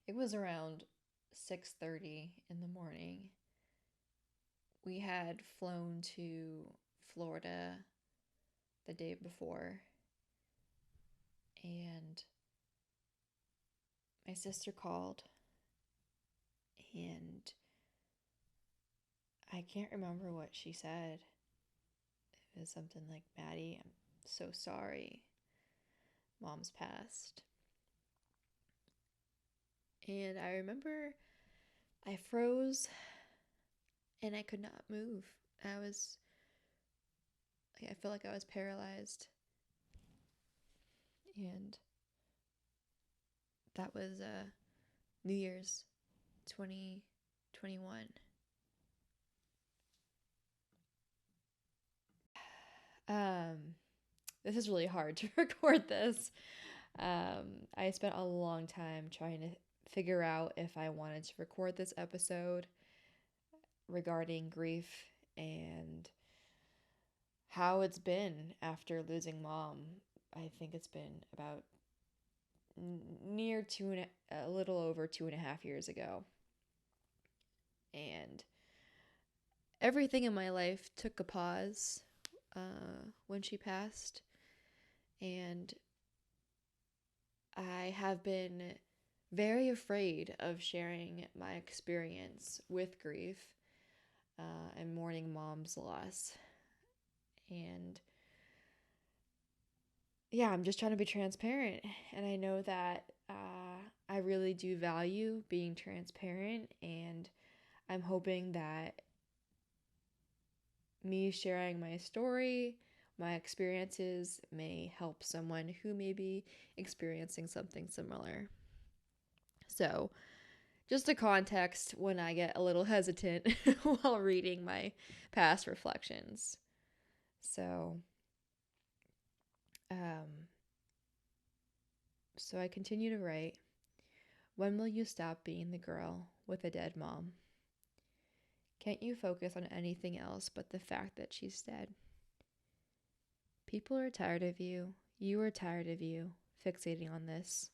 It was around 6:30 in the morning. We had flown to Florida the day before, and my sister called, and I can't remember what she said. It was something like, "Maddie, I'm so sorry. Mom's passed." And I remember I froze and I could not move. I felt like I was paralyzed. And that was New Year's 2021. Um, this is really hard to record this. I spent a long time trying to figure out if I wanted to record this episode regarding grief and how it's been after losing mom. I think it's been about near a little over 2.5 years ago. And everything in my life took a pause when she passed. And I have been very afraid of sharing my experience with grief and mourning mom's loss. And yeah, I'm just trying to be transparent. And I know that I really do value being transparent. And I'm hoping that me sharing my story, my experiences, may help someone who may be experiencing something similar. So, just a context when I get a little hesitant while reading my past reflections. So, um, so I continue to write. When will you stop being the girl with a dead mom? Can't you focus on anything else but the fact that she's dead? People are tired of you. You are tired of you, fixating on this.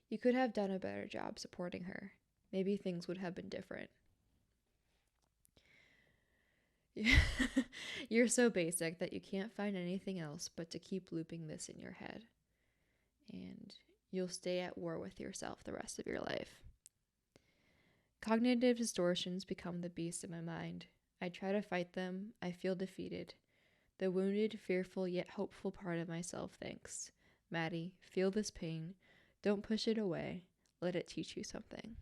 You could have done a better job supporting her. Maybe things would have been different. You're so basic that you can't find anything else but to keep looping this in your head. And you'll stay at war with yourself the rest of your life. Cognitive distortions become the beast in my mind. I try to fight them. I feel defeated. The wounded, fearful, yet hopeful part of myself thinks, Maddie, feel this pain. Don't push it away. Let it teach you something.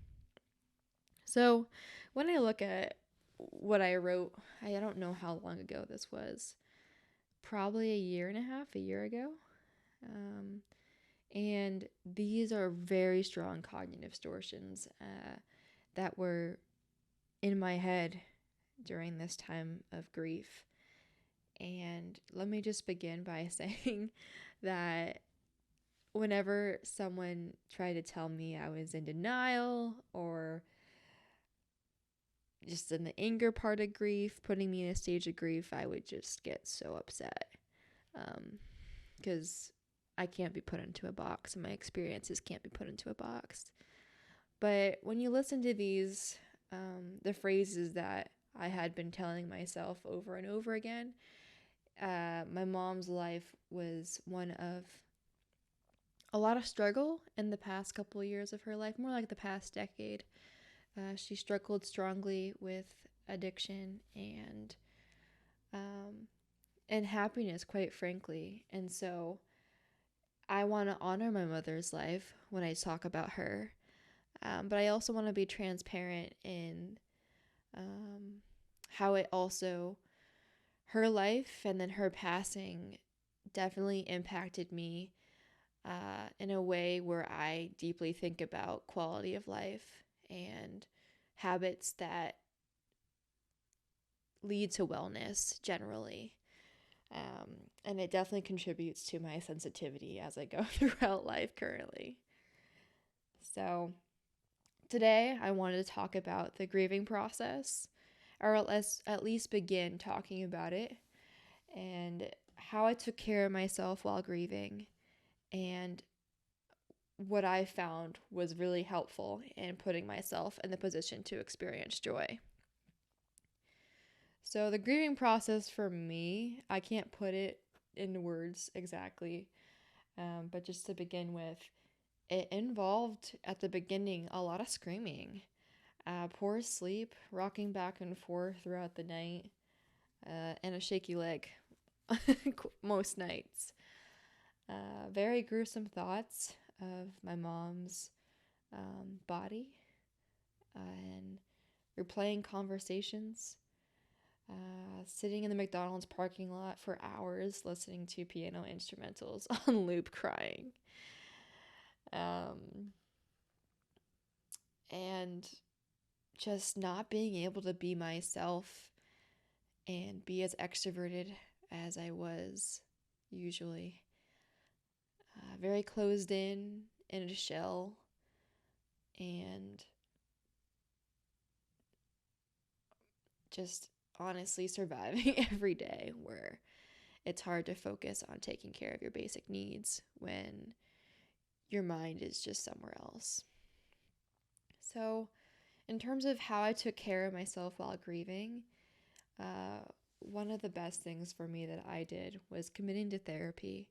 So, when I look at what I wrote, I don't know how long ago this was. Probably a year and a half, a year ago. And these are very strong cognitive distortions that were in my head during this time of grief. And let me just begin by saying that whenever someone tried to tell me I was in denial or just in the anger part of grief, putting me in a stage of grief, I would just get so upset. Because I can't be put into a box and my experiences can't be put into a box. But when you listen to these, the phrases that I had been telling myself over and over again, my mom's life was one of a lot of struggle in the past couple of years of her life, more like the past decade. She struggled strongly with addiction and happiness, quite frankly. And so I want to honor my mother's life when I talk about her, but I also want to be transparent in how it also, her life and then her passing definitely impacted me in a way where I deeply think about quality of life and habits that lead to wellness generally. And it definitely contributes to my sensitivity as I go throughout life currently. So today I wanted to talk about the grieving process, or at least begin talking about it and how I took care of myself while grieving and what I found was really helpful in putting myself in the position to experience joy. So the grieving process for me, I can't put it into words exactly, but just to begin with, it involved at the beginning a lot of screaming, poor sleep, rocking back and forth throughout the night, and a shaky leg most nights. Very gruesome thoughts of my mom's body and replaying conversations, sitting in the McDonald's parking lot for hours listening to piano instrumentals on loop crying. And just not being able to be myself and be as extroverted as I was usually. Very closed in a shell, and just honestly surviving every day, where it's hard to focus on taking care of your basic needs when your mind is just somewhere else. So, in terms of how I took care of myself while grieving, one of the best things for me that I did was committing to therapy,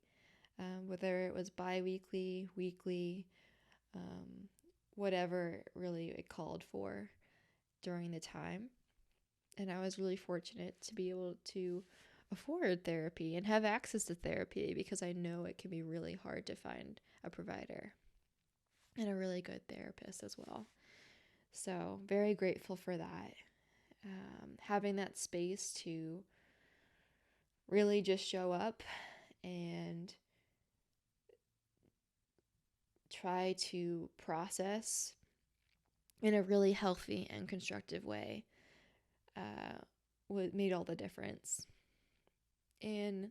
whether it was bi-weekly, weekly, whatever really it called for during the time. And I was really fortunate to be able to afford therapy and have access to therapy, because I know it can be really hard to find a provider and a really good therapist as well. So very grateful for that. Having that space to really just show up and try to process in a really healthy and constructive way made all the difference. And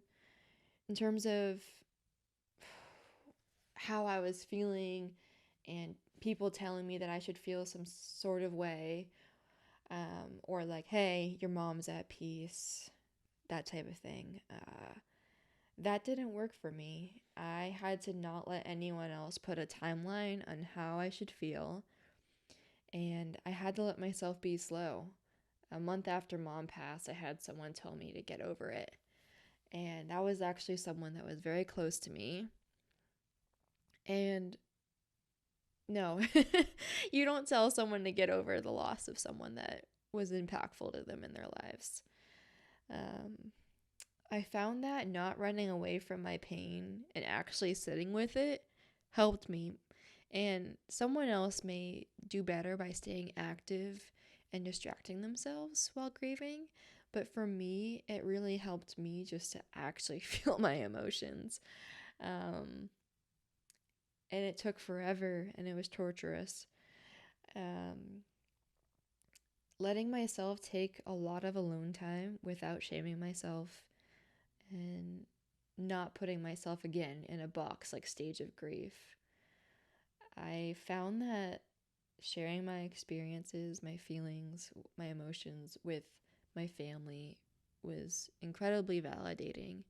in terms of how I was feeling and people telling me that I should feel some sort of way, or like, hey, your mom's at peace, that type of thing, that didn't work for me. I had to not let anyone else put a timeline on how I should feel, and I had to let myself be slow. A month after mom passed, I had someone tell me to get over it, and that was actually someone that was very close to me. And no, you don't tell someone to get over the loss of someone that was impactful to them in their lives. I found that not running away from my pain and actually sitting with it helped me. And someone else may do better by staying active and distracting themselves while grieving. But for me, it really helped me just to actually feel my emotions. And it took forever, and it was torturous. Letting myself take a lot of alone time without shaming myself and not putting myself again in a box like stage of grief. I found that sharing my experiences, my feelings, my emotions with my family was incredibly validating.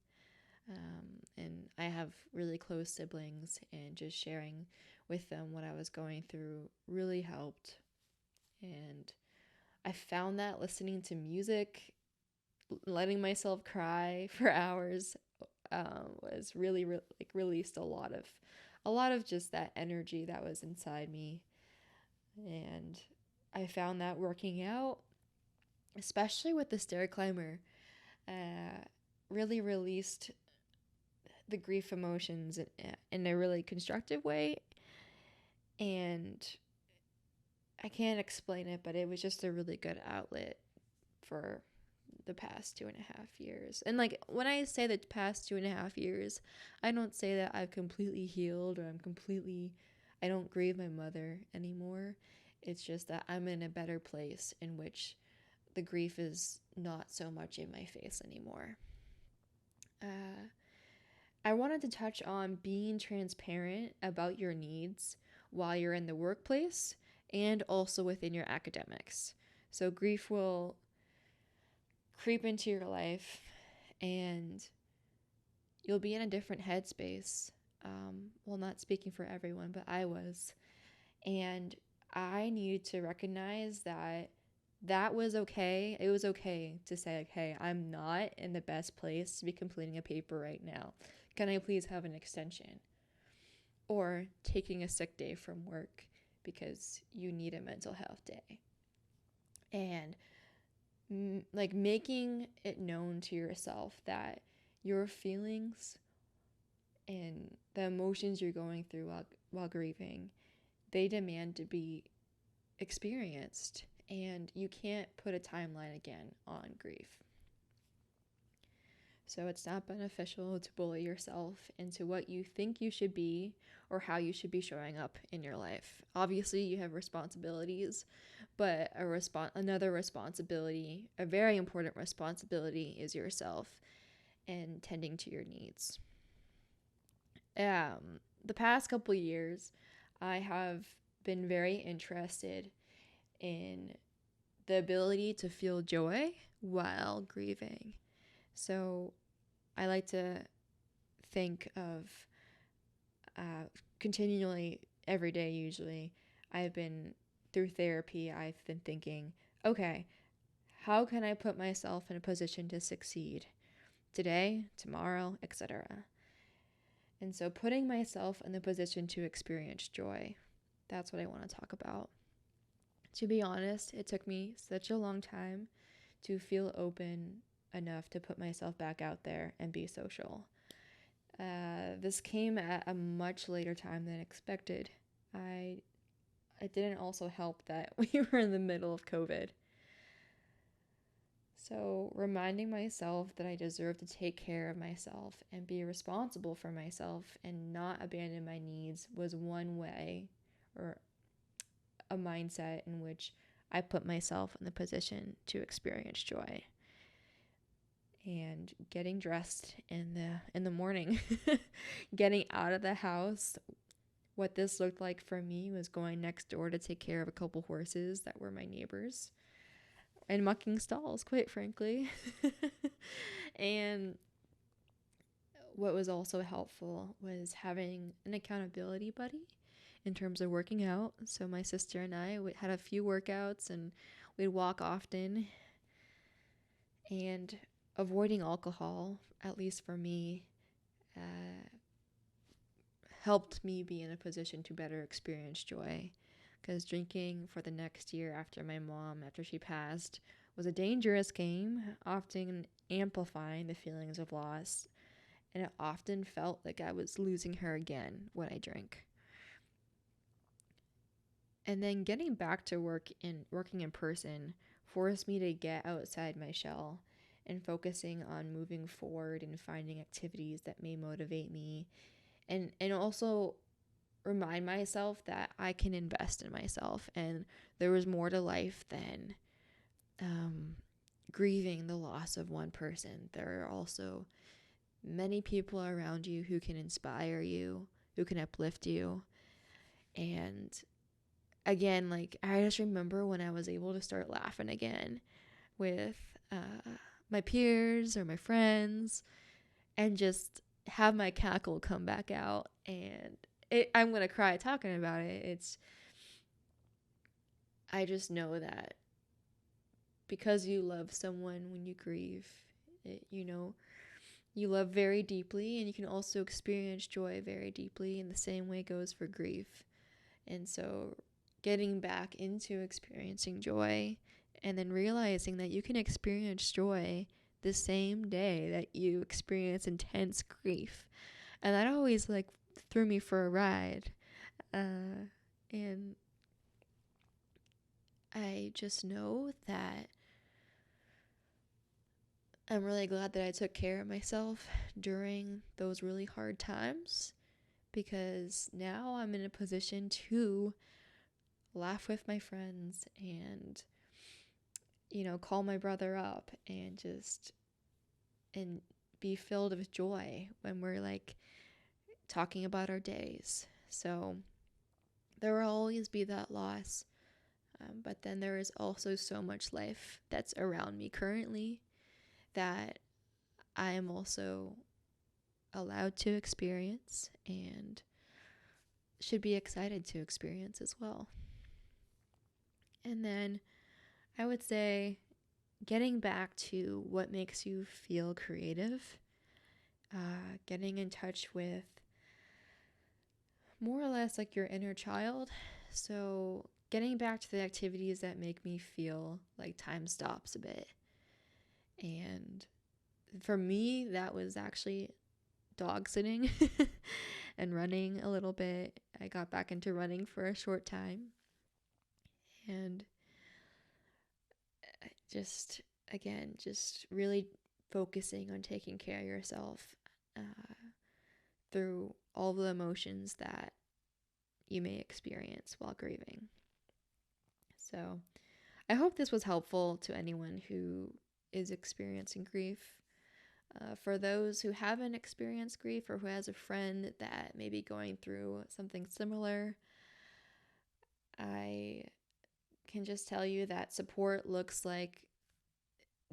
And I have really close siblings, and just sharing with them what I was going through really helped. And I found that listening to music, letting myself cry for hours, was really like released a lot of just that energy that was inside me. And I found that working out, especially with the stair climber, really released the grief emotions in a really constructive way. And I can't explain it, but it was just a really good outlet for the past 2.5 years. And like, when I say the past 2.5 years, I don't say that I've completely healed, or I don't grieve my mother anymore. It's just that I'm in a better place in which the grief is not so much in my face anymore. I wanted to touch on being transparent about your needs while you're in the workplace and also within your academics. So grief will creep into your life, and you'll be in a different headspace Well, not speaking for everyone, but I was. And I needed to recognize that that was okay. It was okay to say, like, hey, I'm not in the best place to be completing a paper right now. Can I please have an extension? Or taking a sick day from work because you need a mental health day. And like making it known to yourself that your feelings and the emotions you're going through while grieving, they demand to be experienced, and you can't put a timeline again on grief. So it's not beneficial to bully yourself into what you think you should be or how you should be showing up in your life. Obviously, you have responsibilities, but another responsibility, a very important responsibility, is yourself and tending to your needs. The past couple years, I have been very interested in the ability to feel joy while grieving. So I like to think of continually every day, usually. I've been through therapy, I've been thinking, okay, how can I put myself in a position to succeed today, tomorrow, etc. And so putting myself in the position to experience joy, that's what I want to talk about. To be honest, it took me such a long time to feel open enough to put myself back out there and be social. This came at a much later time than expected. It didn't also help that we were in the middle of COVID. So reminding myself that I deserve to take care of myself and be responsible for myself and not abandon my needs was one way, or a mindset in which I put myself in the position to experience joy. And getting dressed in the morning, getting out of the house. What this looked like for me was going next door to take care of a couple horses that were my neighbors and mucking stalls, quite frankly. And what was also helpful was having an accountability buddy in terms of working out. So my sister and I had a few workouts, and we'd walk often. And avoiding alcohol, at least for me, helped me be in a position to better experience joy. Because drinking for the next year after she passed, was a dangerous game, often amplifying the feelings of loss. And it often felt like I was losing her again when I drank. And then getting back to working in person forced me to get outside my shell and focusing on moving forward and finding activities that may motivate me, and also remind myself that I can invest in myself, and there was more to life than grieving the loss of one person. There are also many people around you who can inspire you, who can uplift you. And again, like, I just remember when I was able to start laughing again with my peers or my friends, and just have my cackle come back out. And I'm going to cry talking about it. I just know that because you love someone when you grieve, you love very deeply, and you can also experience joy very deeply, and the same way goes for grief. And so getting back into experiencing joy, and then realizing that you can experience joy the same day that you experience intense grief. And that always threw me for a ride. And I just know that I'm really glad that I took care of myself during those really hard times, because now I'm in a position to laugh with my friends and, call my brother up and be filled with joy when we're talking about our days. So there will always be that loss, but then there is also so much life that's around me currently that I am also allowed to experience and should be excited to experience as well. And then I would say getting back to what makes you feel creative, getting in touch with more or less like your inner child. So getting back to the activities that make me feel like time stops a bit. And for me, that was actually dog sitting and running a little bit. I got back into running for a short time. And just, again, just really focusing on taking care of yourself through all the emotions that you may experience while grieving. So I hope this was helpful to anyone who is experiencing grief. For those who haven't experienced grief or who has a friend that may be going through something similar, I can just tell you that support looks like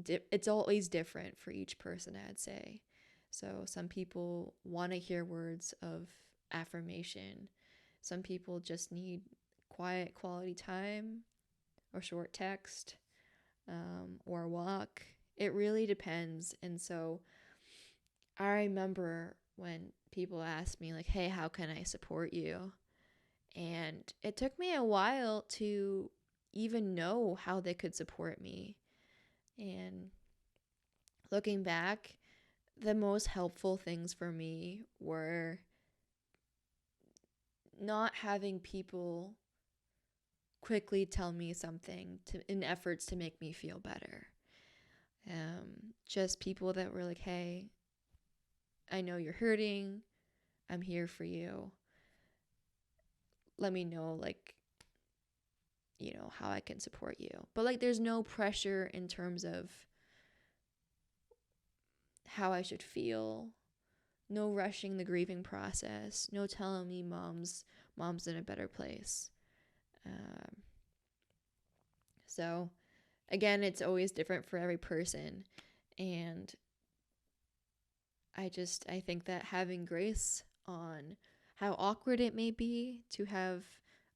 it's always different for each person, I'd say. So some people want to hear words of affirmation. Some people just need quiet, quality time or short text or a walk. It really depends. And so I remember when people asked me, like, hey, how can I support you? And it took me a while to even know how they could support me. And looking back, the most helpful things for me were not having people quickly tell me something in efforts to make me feel better. Just people that were like, hey, I know you're hurting. I'm here for you. Let me know, like, how I can support you. But like, there's no pressure in terms of how I should feel. No rushing the grieving process. No telling me mom's in a better place. So again, it's always different for every person. And I think that having grace on how awkward it may be to have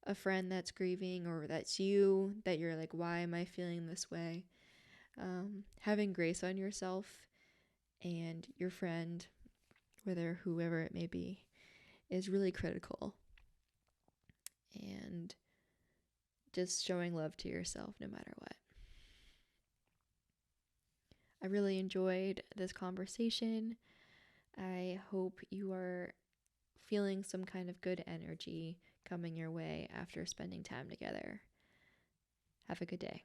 a friend that's grieving, or that's you, that you're like, why am I feeling this way? Having grace on yourself and your friend, whoever it may be, is really critical. And just showing love to yourself no matter what. I really enjoyed this conversation. I hope you are feeling some kind of good energy coming your way after spending time together. Have a good day.